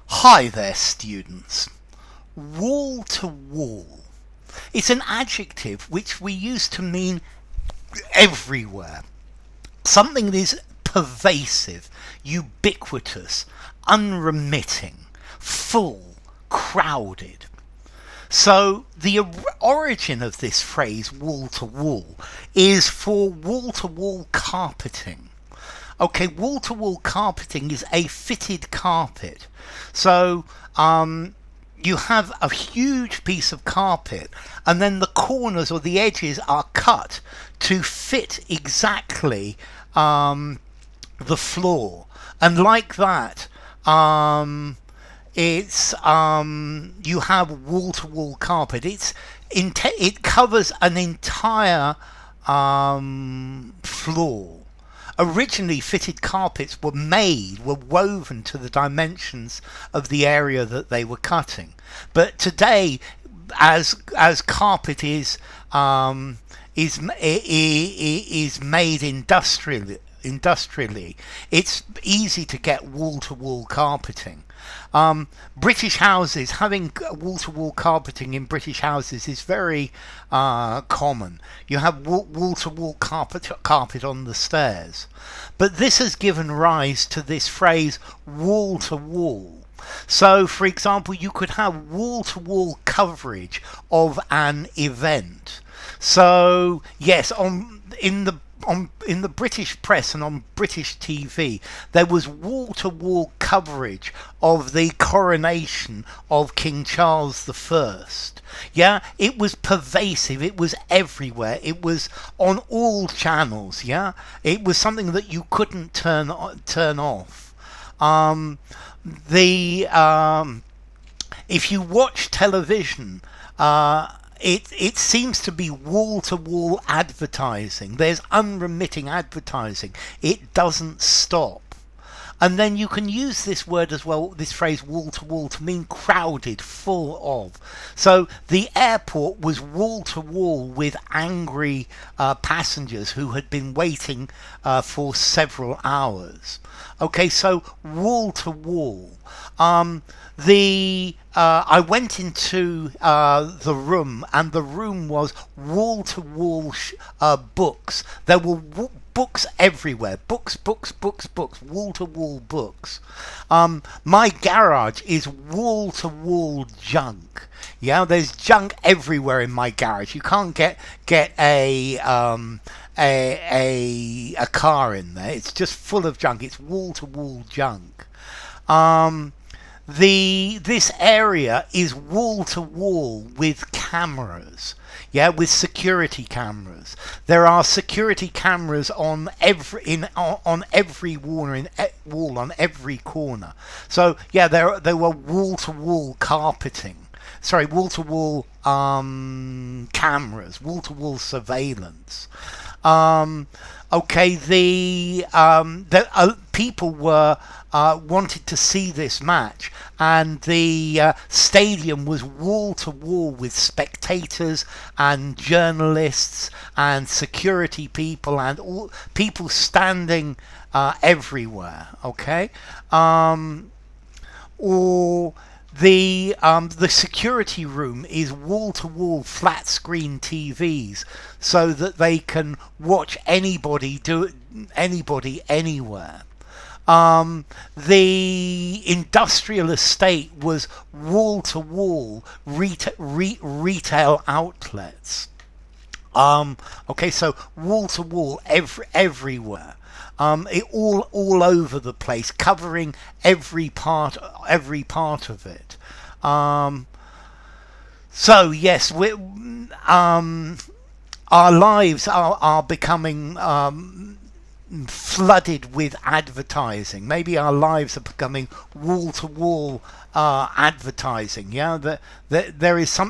Hi there, students. Wall to wall. It's an adjective which we use to mean everywhere. Something that is pervasive, ubiquitous, unremitting, full, crowded. So the origin of this phrase, wall to wall, is for wall to wall carpeting. Okay, wall to wall carpeting is a fitted carpet. So, you have a huge piece of carpet, and then the corners or the edges are cut to fit exactly the floor. And like that, it's you have wall to wall carpet. It covers an entire floor. Originally, fitted carpets were woven to the dimensions of the area that they were cutting. But today, as carpet is made industrially, it's easy to get wall-to-wall carpeting. British houses, having wall-to-wall carpeting in British houses is very common. You have wall-to-wall carpet on the stairs. But this has given rise to this phrase wall-to-wall. So, for example, you could have wall-to-wall coverage of an event. So, yes, in the British press and on British TV, there was wall-to-wall coverage of the coronation of King Charles I. Yeah, it was pervasive. It was everywhere. It was on all channels. Yeah, it was something that you couldn't turn off. The If you watch television, it seems to be wall to wall advertising. There's unremitting advertising. It doesn't stop. And then you can use this word as well, this phrase wall to wall, to mean crowded, full of. So the airport was wall to wall with angry passengers who had been waiting for several hours. Okay, so wall to wall. I went into the room, and the room was wall to wall books. There were books everywhere. Books, wall to wall books. My garage is wall to wall junk. Yeah, there's junk everywhere in my garage. You can't get a car in there. It's just full of junk. It's wall to wall junk. This area is wall to wall with cameras. Yeah, with security cameras. There are security cameras on every wall on every corner. So yeah, there were wall to wall carpeting. Sorry, wall to wall cameras, wall to wall surveillance. Okay, the people were wanted to see this match, and the stadium was wall to wall with spectators and journalists and security people and all people standing everywhere. Okay, or the security room is wall-to-wall flat-screen TVs, so that they can watch anybody anywhere. The industrial estate was wall-to-wall retail outlets. Okay, so wall-to-wall everywhere. All over the place, covering every part of it. So yes, our lives are becoming flooded with advertising. Maybe our lives are becoming wall to wall advertising. Yeah, there is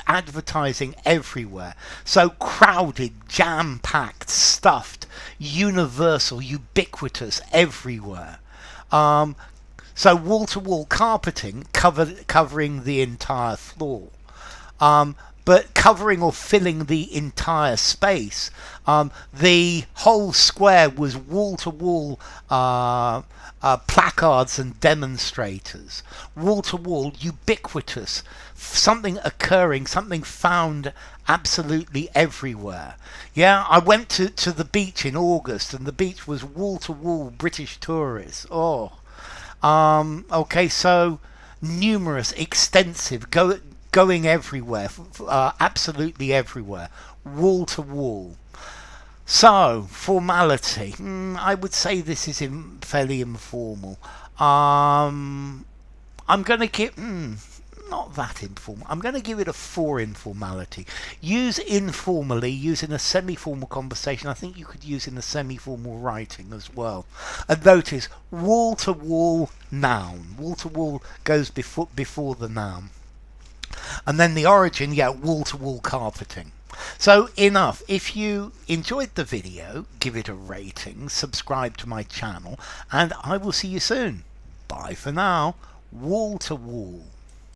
advertising everywhere. So crowded, jam-packed, stuffed, universal, ubiquitous, everywhere. So wall to wall carpeting covering the entire floor. but covering or filling the entire space. The whole square was wall-to-wall placards and demonstrators. Wall-to-wall, ubiquitous, something occurring, something found absolutely everywhere. Yeah, I went to the beach in August, and the beach was wall-to-wall British tourists. Oh, okay, so numerous, extensive, going everywhere, absolutely everywhere, wall to wall. So, formality. I would say this is fairly informal. I'm going to give... not that informal. I'm going to give it a 4 informality. Use informally, use in a semi-formal conversation. I think you could use in a semi-formal writing as well. And notice, wall-to-wall noun. Wall-to-wall goes before the noun. And then the origin, yeah, wall-to-wall carpeting. So enough. If you enjoyed the video, give it a rating, subscribe to my channel, and I will see you soon. Bye for now. Wall to wall.